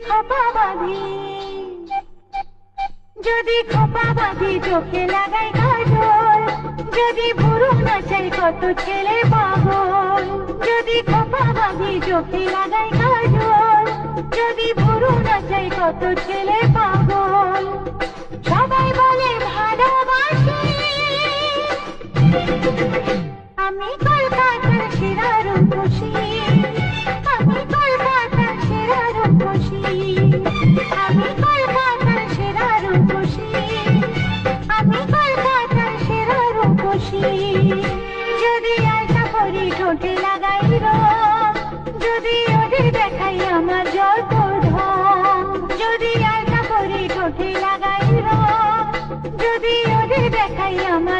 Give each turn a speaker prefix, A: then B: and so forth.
A: খোপা বাঁধি, যদি খোপা বাঁধি চোখে লাগাই কাজল, যদি ভুরু নাচাই কত ছেলে পাগল। যদি খোপা বাঁধি চোখে লাগাই কাজল, যদি ভুরু নাচাই কত ছেলে পাগল। সবাই বলে ভালোবাসি, আমি কলকাতার সেরা রূপসী, আমি কলকাতার সেরা রূপসী, আমি কলকাতার সেরা রূপসী, আমি কলকাতার সেরা রূপসী। যদি আলতা পরি ঠোঁটে লাগাই রং, যদি ওদের দেখাই আমার জল্প ঢং। যদি আলতা পরি ঠোঁটে লাগাই রং, যদি ওদের দেখাই আমার